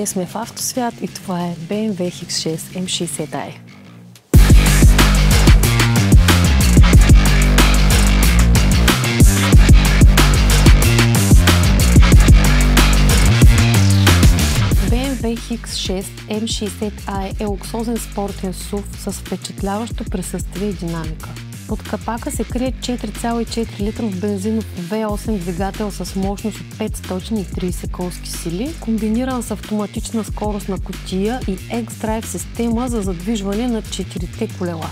Ние сме в Автосвят и това е BMW X6 M60i. BMW X6 M60i е луксозен спортен SUV с впечатляващо присъствие и динамика. Под капака се крие 4,4 литров бензинов V8 двигател с мощност от 530 конски сили, комбиниран с автоматична скоростна кутия и X-Drive система за задвижване на 4-те колела.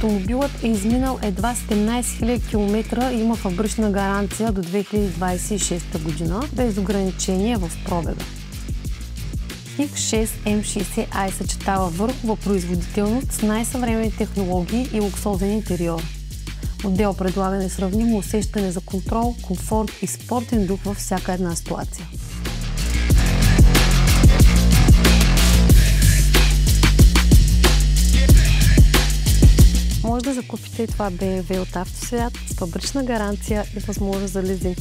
Автомобилът е изминал едва 17 000 км и има фабрична гаранция до 2026 година, без ограничение в пробега. X6 M60i съчетава върхова производителност с най-съвременни технологии и луксозен интериор. Модел предлага несравнимо усещане за контрол, комфорт и спортен дух във всяка една ситуация. Може да закупите това BMW от Автосвят с фабрична гаранция и възможност за лизинг.